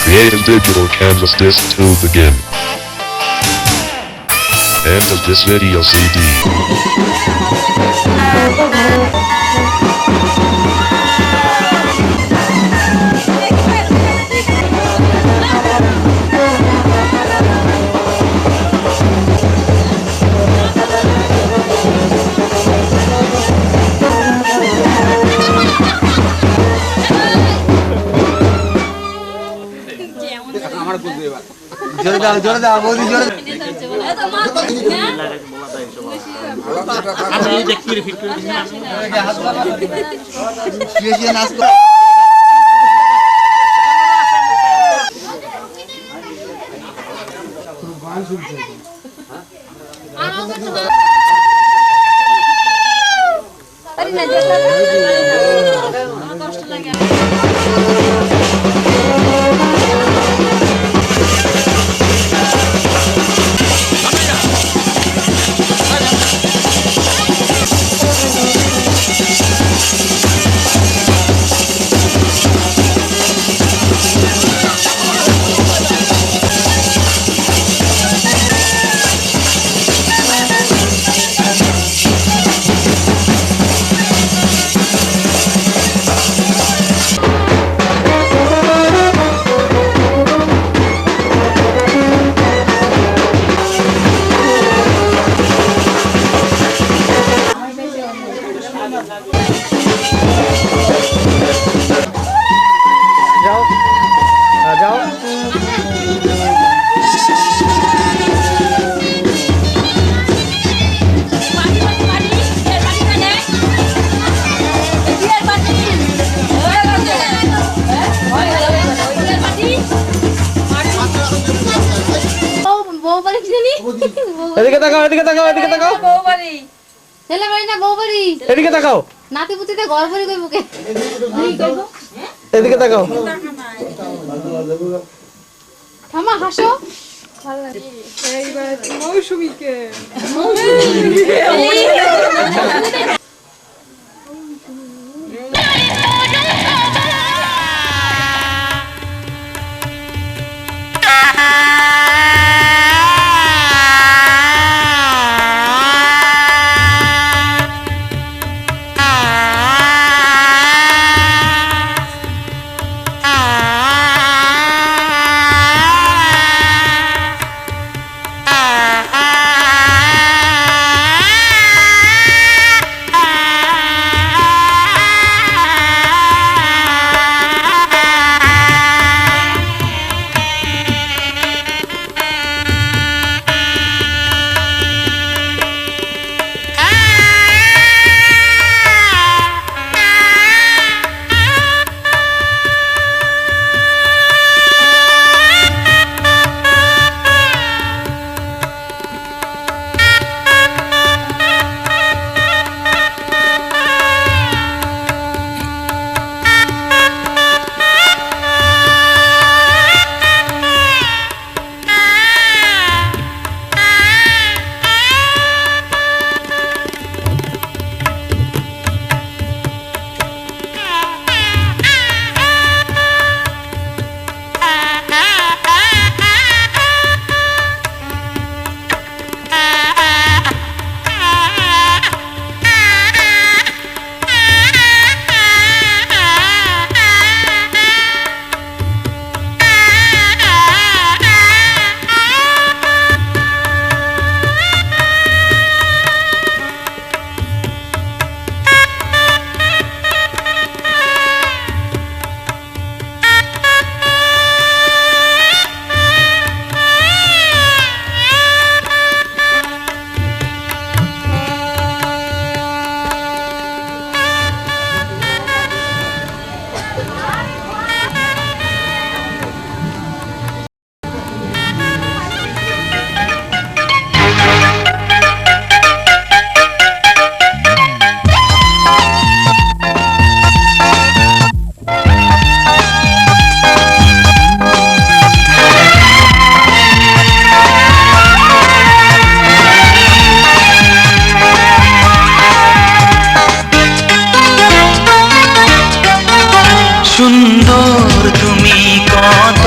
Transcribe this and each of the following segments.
Creating digital canvas disc to begin. End of this video CD. জোরে দাও বৌদি জোরে যাও এদিকে তাকাও ছেলে বাড়ি না বউ বাড়ি এদিকে তাকাও নাতি পুতিতে ঘর বাড়ি কই মুখে এদিকে তাকাও থামা হাসো এইবার মৌসুমীকে সুন্দর তুমি কত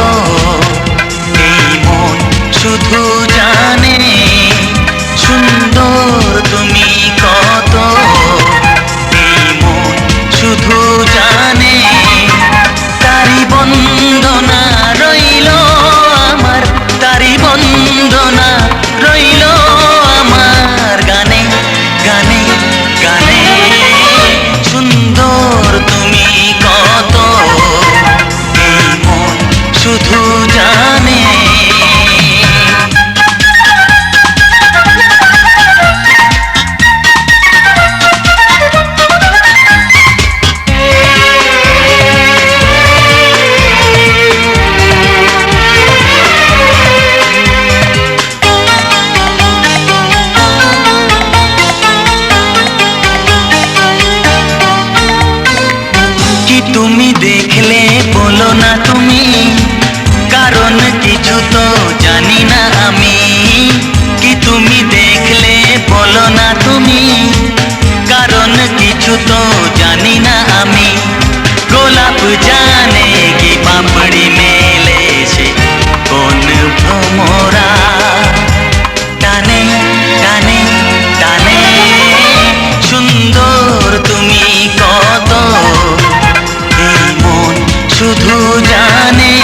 শুধু জানে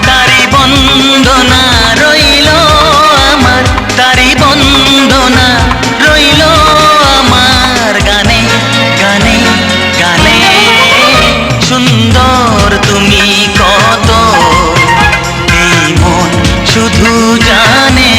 তারি বন্দনা রইল আমার, তারি বন্দনা রইল আমার গানে গানে গানে। সুন্দর তুমি কত এই মন শুধু জানে।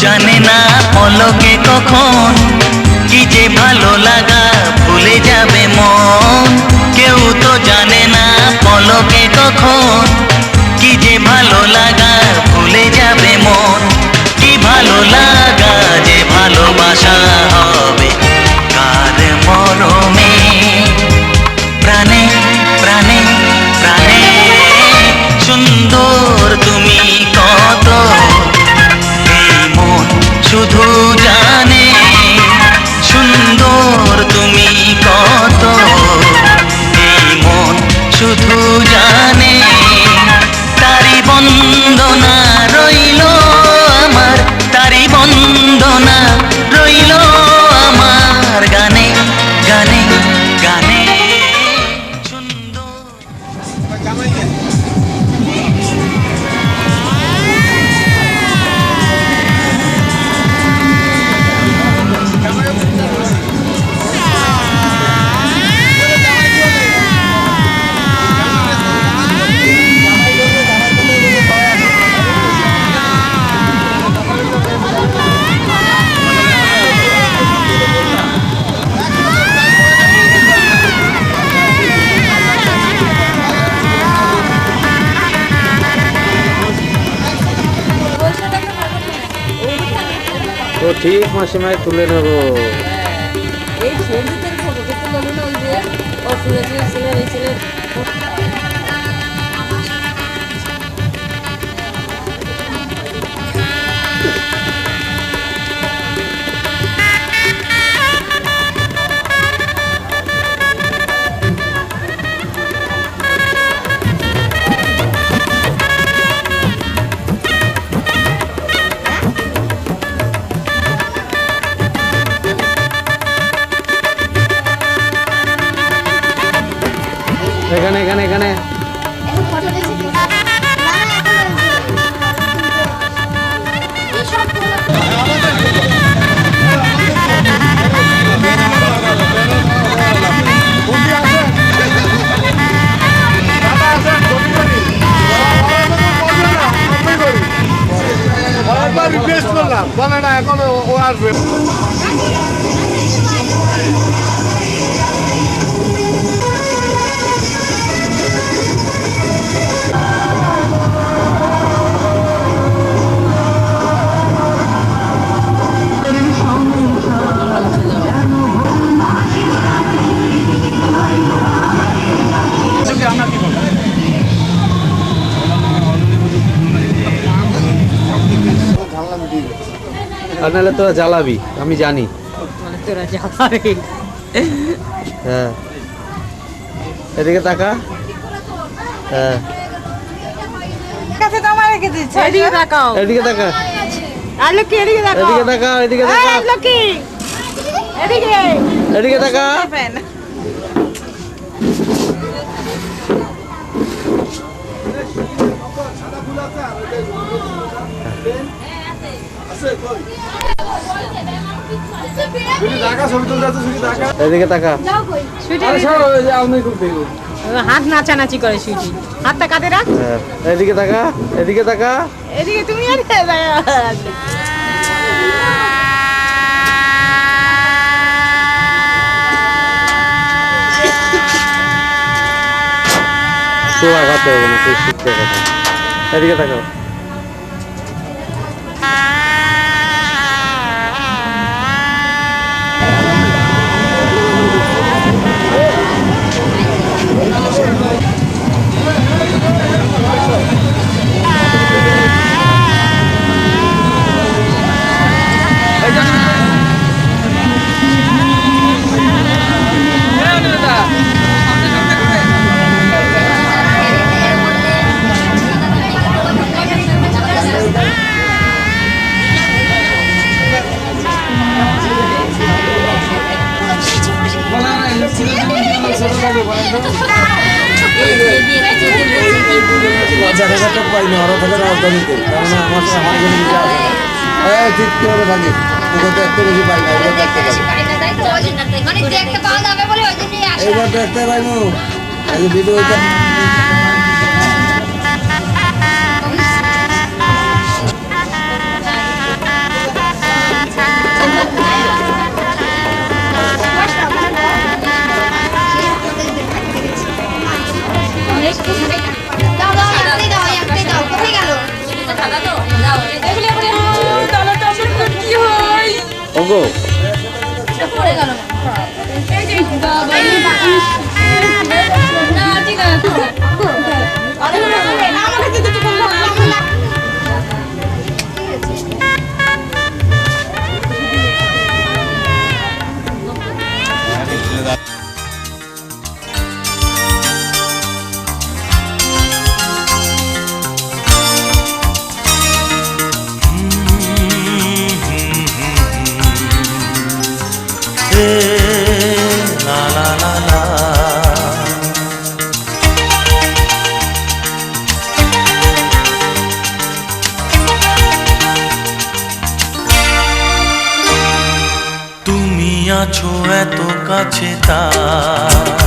জানে না পলকে কখন কি যে ভালো লাগা ভুলে যাবে মন। কেউ তো জানে না পলকে কখন কি যে ভালো লাগা ভুলে যাবে মন। কি ভালো লাগা যে ভালোবাসা হবে কার মরমে, প্রাণে প্রাণে প্রাণে। সুন্দর তুমি কত শুধু জানে, সুন্দর তুমি কত এই মন শুধু জানে। তারি বন্দনা রইল আমার, তারি বন্দনা রইল আমার গানে গানে গানে। সুন্দর তো ঠিক মাসিমায় তুলে নেবো। এই সঞ্জিতের ফটো দেখতে পারলো না, ওই যে অসুরের ছেলে এই ছেলে এখানে এখানে এখানে এখন ফটো দেখছি তো। না না এখন এই সব রিকোয়েস্ট করলাম বলে না এখন ও আসবে। আর নাহলে তোরা জ্বালাবি, আমি জানি। তোরা জ্বালাবি। হ্যাঁ এদিকে তাকা। হ্যাঁ কাছে তো আমার রেখে দিচ্ছে। এদিকে তাকাও, এদিকে তাকা। আর লকি এদিকে তাকাও, এদিকে তাকা, এদিকে তাকা, এই লকি এদিকে, এদিকে তাকা। এদিকে তাকা। হাত নাচানাচি করে সুইটি, হাতটা কাঁধে রাখ। এদিকে তাকা, এদিকে তাকা। এদিকে তুমি আর তো আগাতে হবে না, তুই শিখতে কথা। এদিকে তাকাও। জায়গাটা পাই না ওরা থাকে রাজধানীতে কারণ আমার এখানে কিছু আছে না। ঠিক করে থাকিস তোকে দেখতে বেশি পাই না এবার দেখতে পাই মানে দেখতে পাওয়া যাবে বলে ওই জন্যই আসা। এবার দেখতে পাইমু এই যে ভিডিওটা দাও দাও একটাই দাও একটাই দাও কোথায় গেল? খাতা তো যাও এগুলো পরে তাহলে তো আমার কি হয় ওগো পড়ে গেল এই যে বাবা না ঠিক আছে আরে আমাকে দিতে তো বললাম La la la la. তুমি আছো এত কাছে তাই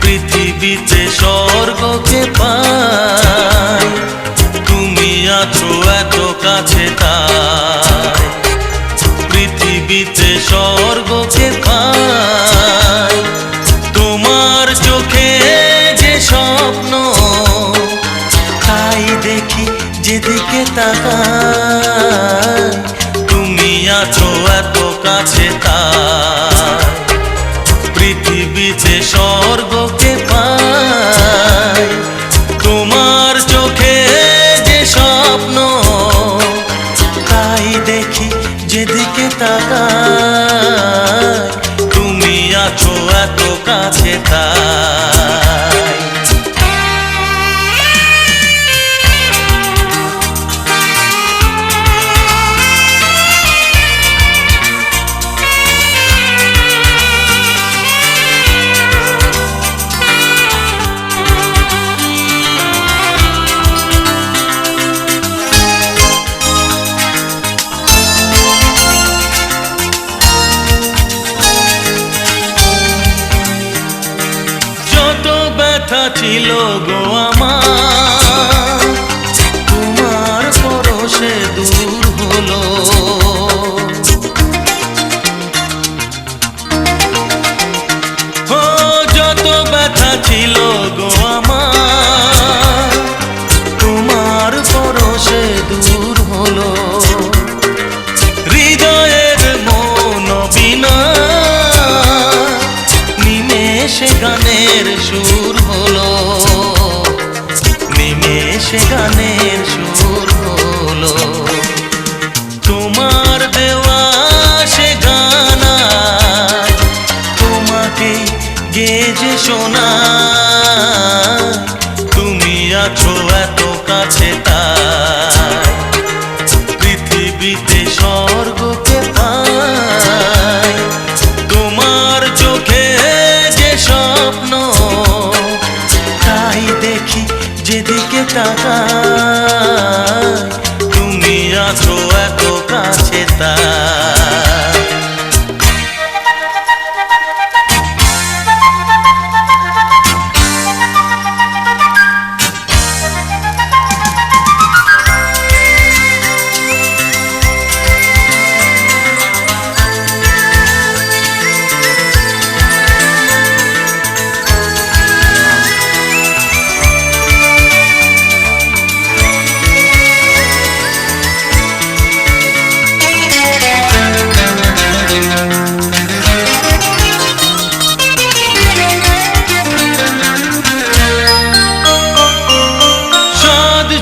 পৃথিবীতে স্বর্গকে পাই তুমি আছো এত কাছে তাই পৃথিবীতে স্বর্গকে পাই তোমার চোখে যে স্বপ্ন তাই দেখি যেদিকে তাকাই তুমি আছো এত কাছে তাই পৃথিবীতে স্বর্গকে পাই তোমার চোখে যে স্বপ্ন তাই দেখি যেদিকে তাকাই তুমি আছো এত কাছে তাই ছিল গো আমার তোমার পরশে দূর হলো ও যত ব্যথা ছিল গো আমার তোমার পরশে দূর হলো হৃদয়ের মন বিনা নিমেষে গানের সুর হলো নিমেষে গানের সুর হলো তোমার দেওয়া সে গানা তোমাকে গেজে শোনা তুমি আছো এত কাছে তাই পৃথিবীতে স্বর্গকে পাই তোমার চোখে যে স্বপ্ন তাই দেখি যেদিকে তাকাই তুমি আছো এত কাছে তাই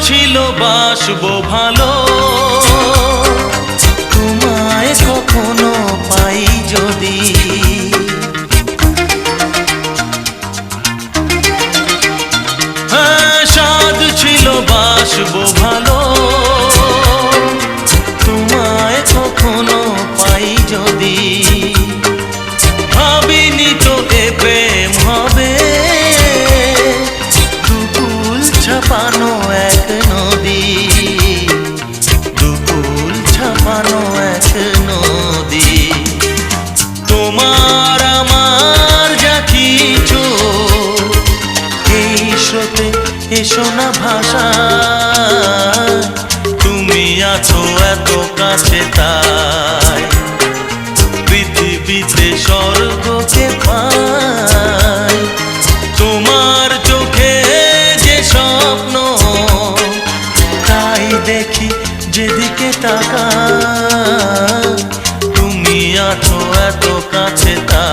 ছিল বাসবো ভালো তোমায় কখনো পাই যদি হ্যাঁ সাধ ছিল বাসবো ভালো তোমায় কখনো পাই যদি ভাবিনি তো এ প্রেম হবে দুকুল ছাপানো এসো না ভাষা, তুমি আছো এত কাছে তাই পৃথিবীতে স্বর্গকে পাই। তোমার চোখে যে স্বপ্ন তাই দেখি যেদিকে তাকাই, তুমি আছো এত কাছে তাই।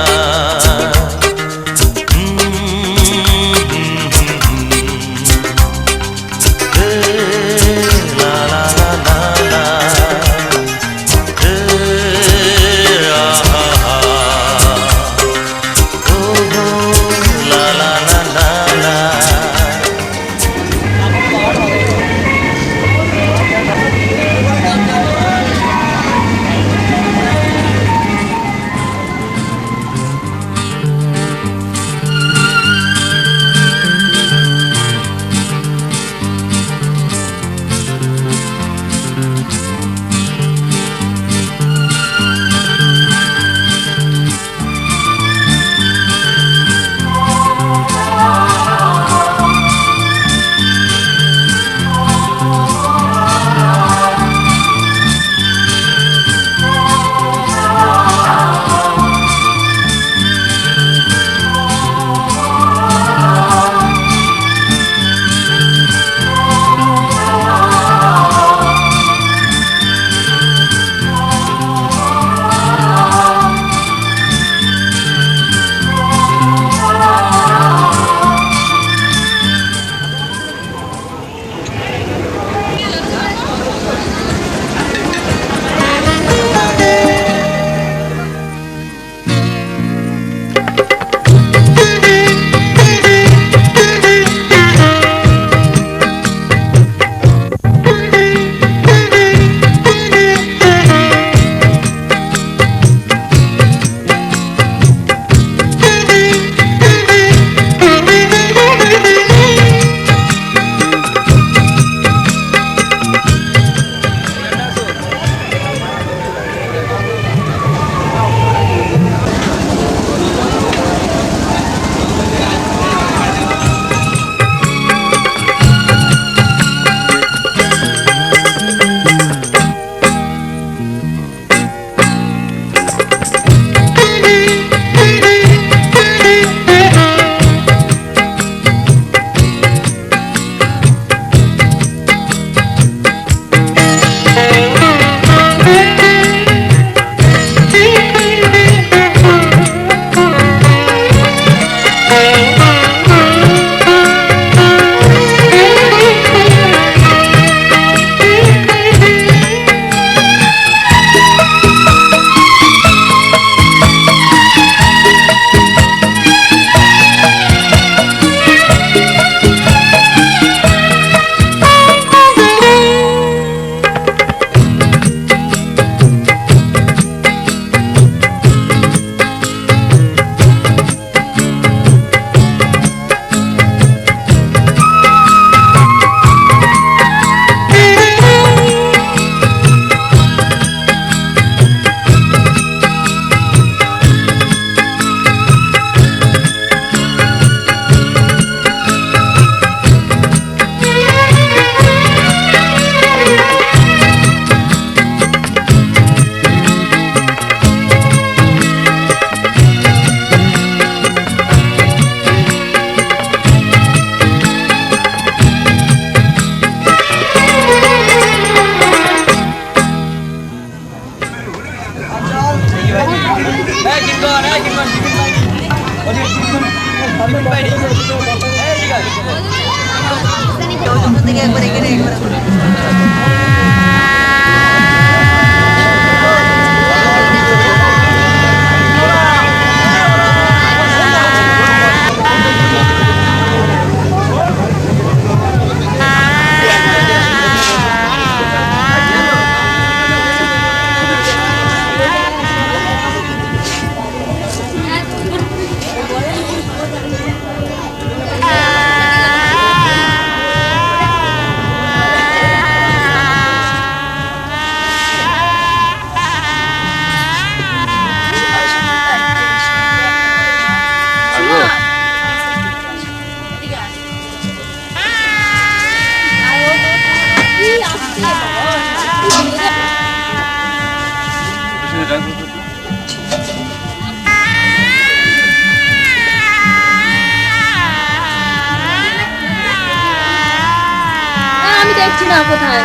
আমি দেখছি না কোথায়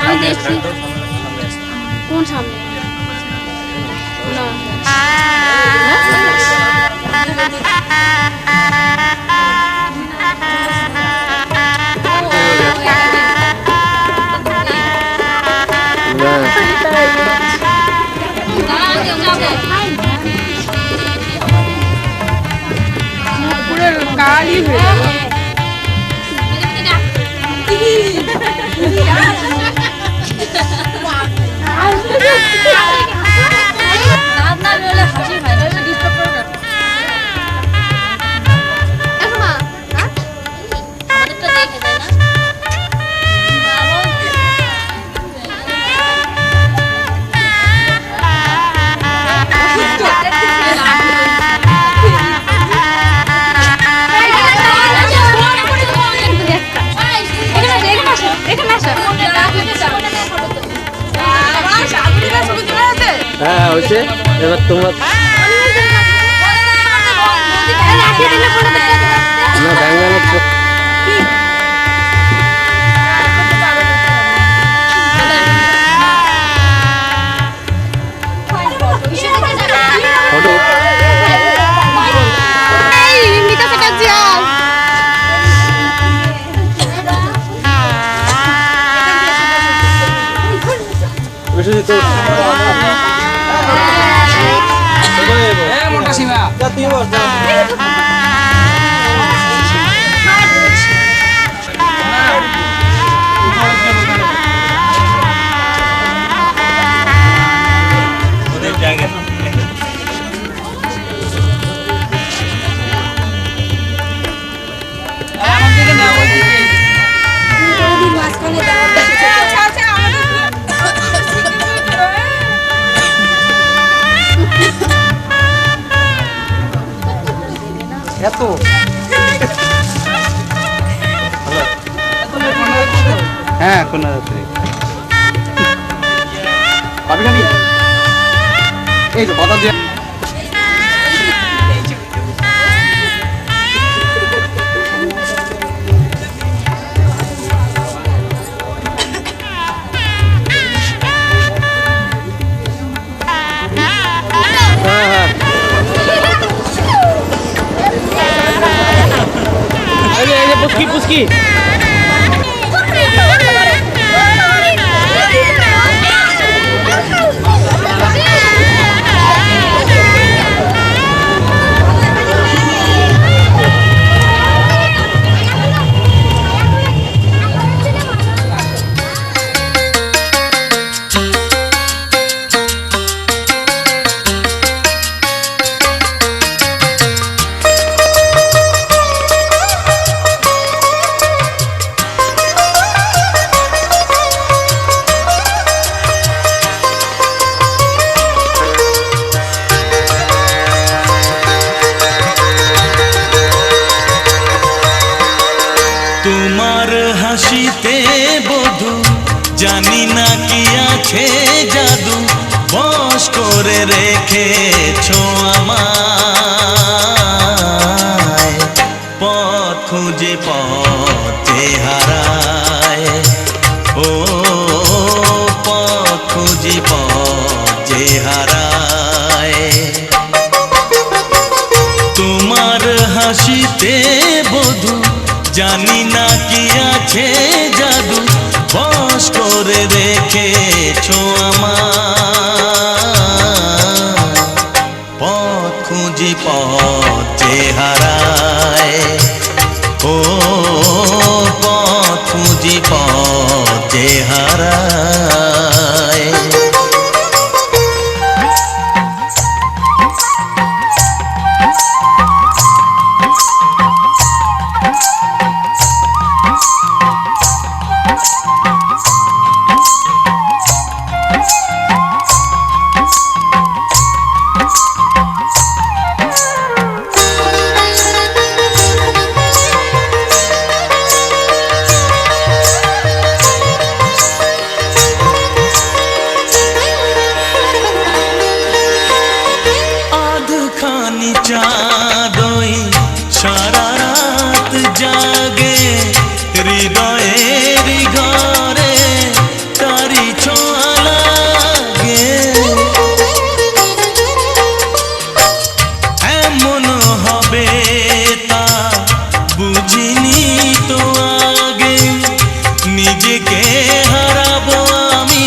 আমি দেখছি কোন সামনে না কালি হ্যাঁ হয়েছে এবার তোমার না ব্যাঙ্গালোর ফটো তো মোটা সীমা তুই বল এত হ্যাঁ কোন এই তো কথা দিয়ে পুচকি পুচকি হাসিতে বধু জানি না কি আছে জাদু বশ করে রেখেছো আমায় পথ খুঁজে পথে হারায় ও পথ খুঁজে পথে হারায় তোমার হাসিতে বধু জানি না কি আছে জাদু বশ করে রেখেছো আমায় পথ খুঁজি পথে হারায় ও পথ খুঁজি পথে হারায় জাগে হৃদয়ের ঘরে তারি ছোঁয়া লাগে এমন হবে তা বুঝিনি তো আগে নিজেকে হারাবো আমি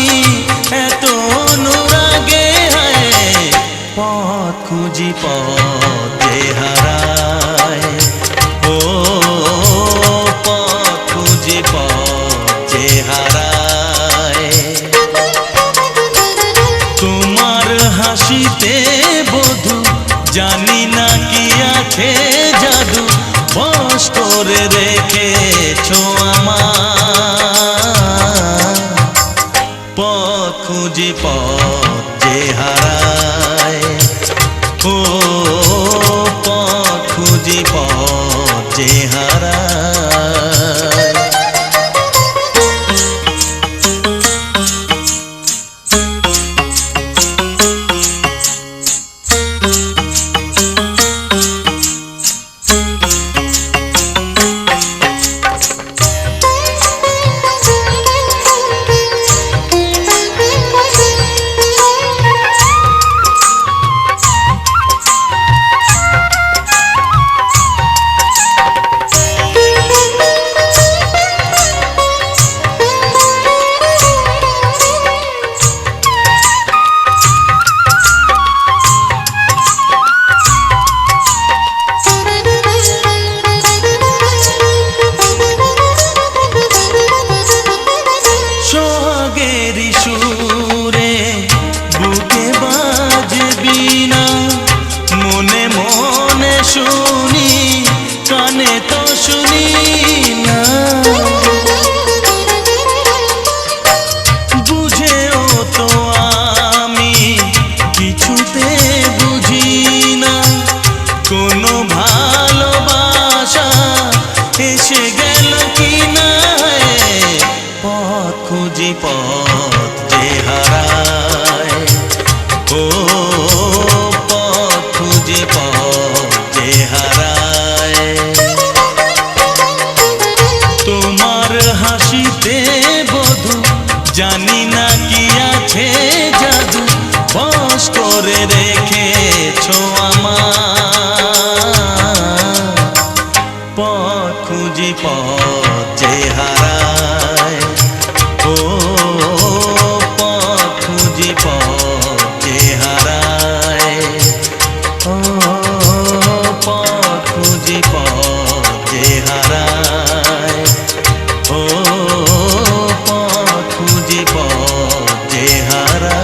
এত অনুরাগে হায় পথ খুঁজি পথে হারায় ও পথ খুঁজি পথে হারায় তোমার হাসিতে বধু জানি না কি আছে জাদু বশ করে রেখেছো আমার পথ খুঁজি পথে হারায় ও পথ খুঁজি পথে হারায় সোহাগেরি সুরে বুকে বাজবি না মনে মনে শুনি কানে তো শুনি না বুঝেও তো আমি কিছুতে বুঝি না কোনো ভালোবাসা এসে গেল কি না পথ খুঁজি পথ যে হারায় ও পথ খুঁজি পথ যে হারায় তোমার হাসিতে বধু জানি না কি আছে জাদু বশ করে রেখেছো আমার পথ খুঁজি পথ যে হারায় ও পথ খুঁজি পথ যে হারায় ও পথ খুঁজি পথ যে হারায় ও পথ খুঁজি পথ যে হারায়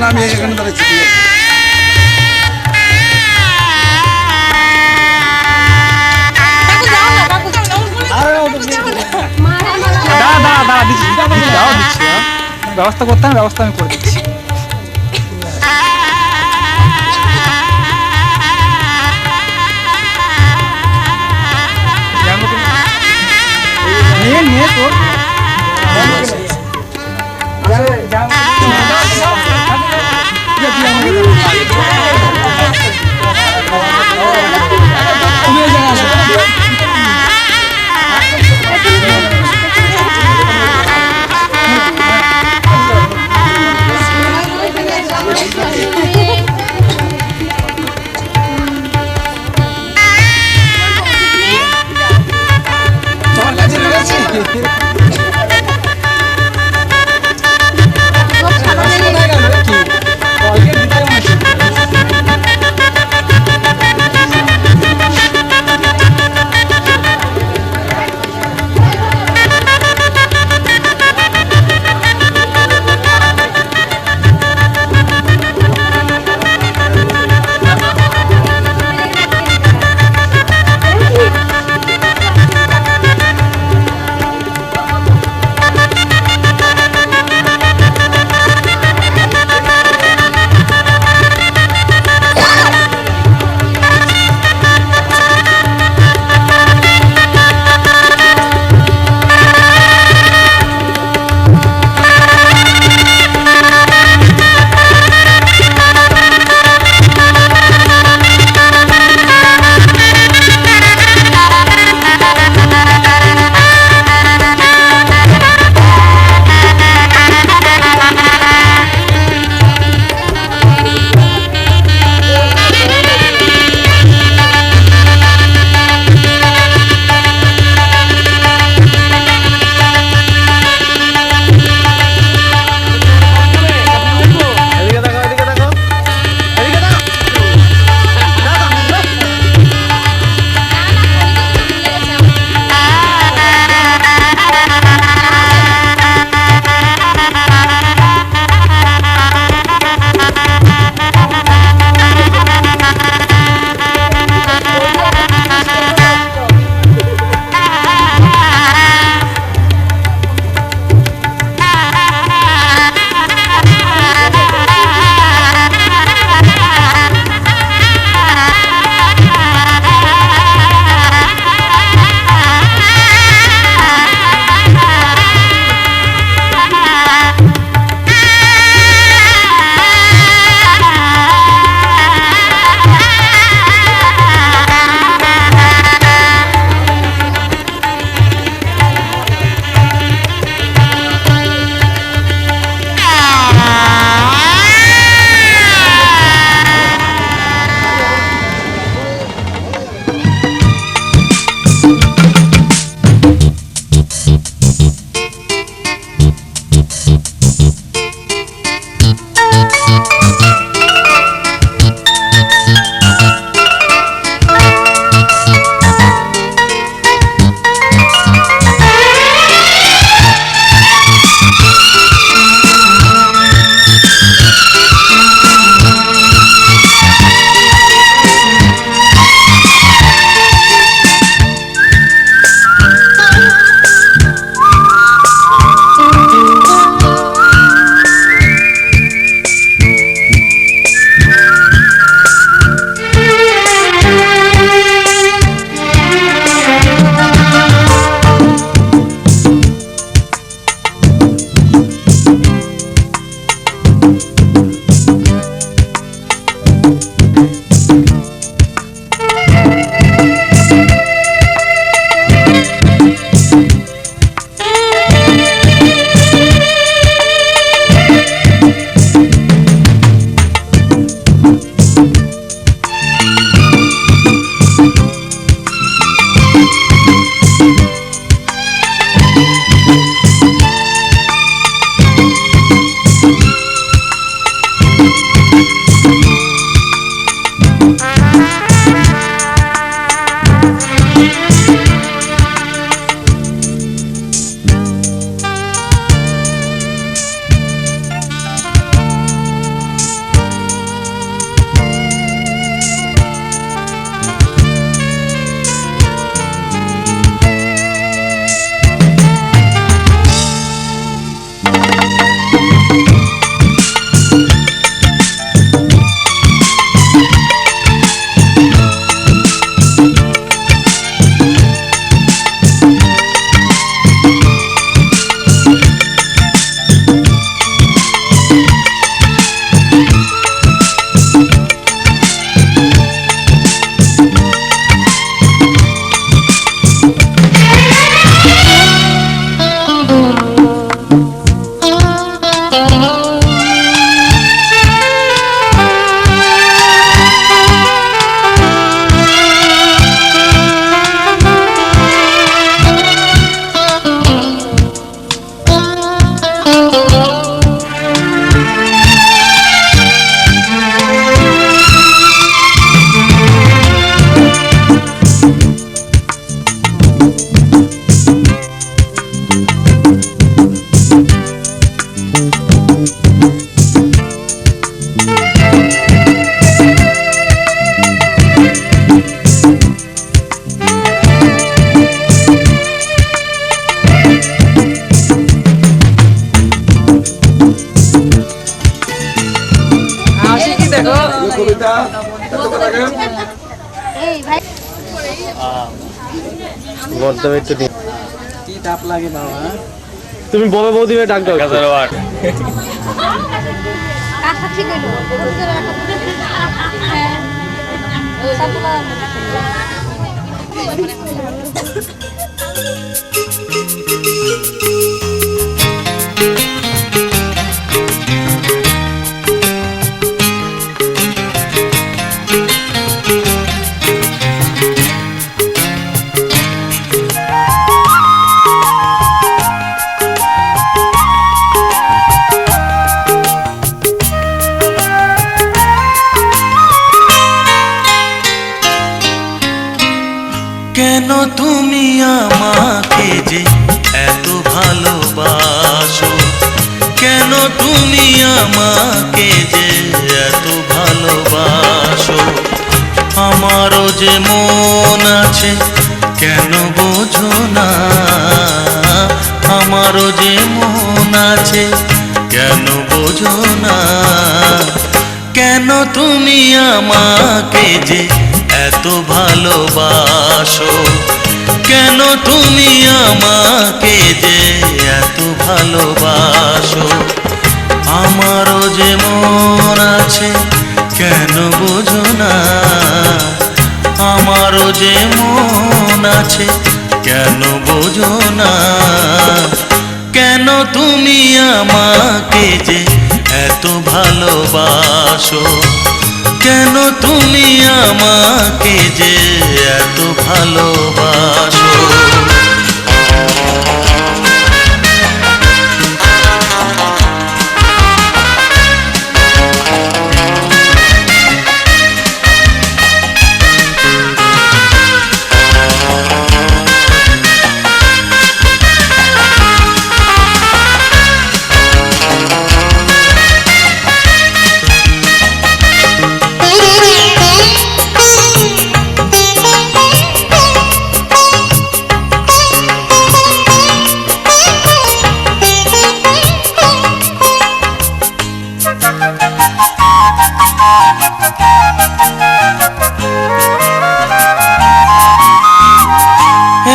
আমি এখানে দাঁড়াচ্ছি দাঁড়া দিচ্ছি ব্যবস্থা করতে হবে, ব্যবস্থা আমি করে দিচ্ছি। নিয়ে তোর কবিতা এই ভাই কি তাপ লাগে বাবা। তুমি বড় বৌদি ডাক দাও। কাজটা ঠিক হইলো হ্যাঁ সাতলা কেন তুমি আমাকে যে এত ভালোবাসো, কেন তুমি আমাকে যে এত ভালোবাসো, আমারও যে মন আছে কেন বোঝো না, আমারও যে মন আছে কেন বোঝো না, কেন তুমি আমাকে যে এত ভালোবাসো, কেন তুমি আমাকে যে এত ভালোবাসো, আমারও যে মন আছে কেন বোঝো না, আমারও যে মন আছে কেন বোঝো না, কেন তুমি আমাকে যে এত ভালোবাসো, কেন তুমি আমাকে যে এত ভালোবাসো।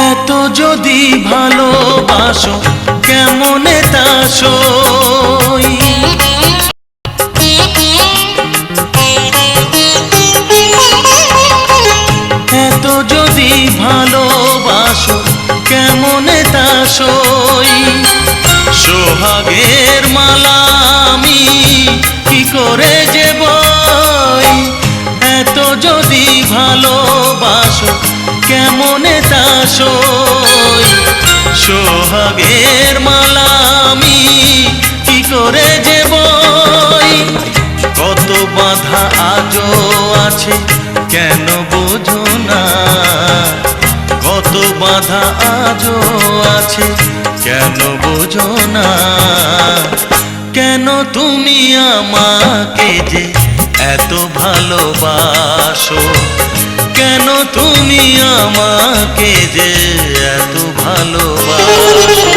এত যদি ভালোবাসো কেমনে তা সই, এত যদি ভালোবাসো কেমনে তা সই, সোহাগের মালা আমি কি করে যে বই, এত যদি ভালোবাসো কেমনে তা সই, সোহাগের মালা আমি কি করে যে বই, কত বাধা আজও আছে কেন বোঝো না, কত বাধা আজও আছে কেন বোঝো না, কেন তুমি আমাকে যে এত ভালোবাসো, কেন তুমি আমাকে যে এত ভালোবাসো।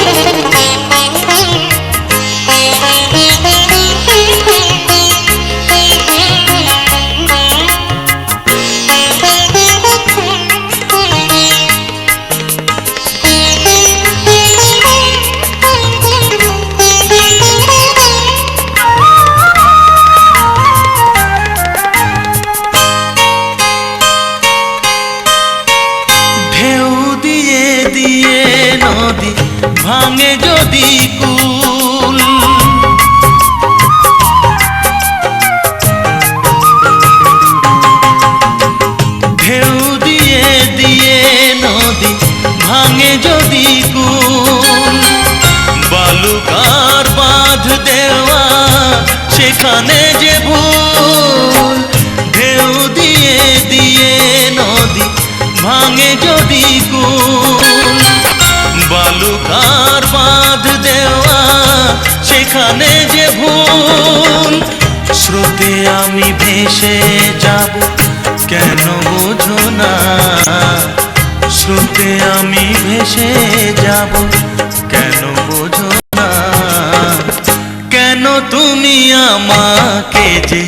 ঢেউ দিয়ে দিয়ে নদী ভাঙ যদি কুল ঢেউ দিয়ে দিয়ে নদী ভাঙে যদি কুল বালুকার বাঁধ দেওয়া সেখানে যে ভুল ঢেউ দিয়ে দিয়ে নদী ভাঙে যদি কুল বালুকার বাঁধ দেওয়া সেখানে যে ভুল স্রোতে আমি ভেসে যাব কেন বোঝো না স্রোতে আমি ভেসে যাব কেন বোঝো না কেন তুমি আমাকে যে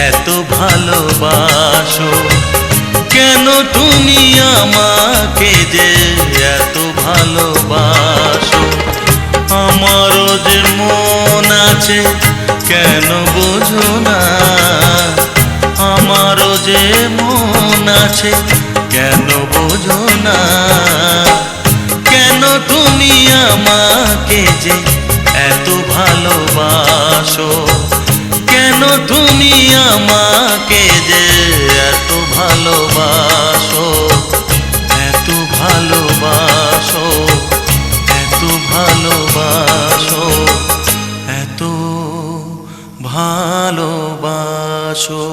এত ভালোবাসো কেন তুমি আমাকে যে এত ভালোবাসো আমারও যে মন আছে কেন বোঝো না আমারও যে মন আছে কেন বোঝো না কেন তুমি আমাকে যে এত ভালোবাসো কেন তুমি আমাকে যে এত ভালোবাসো এত ভালোবাসো এত ভালোবাসো এত ভালোবাসো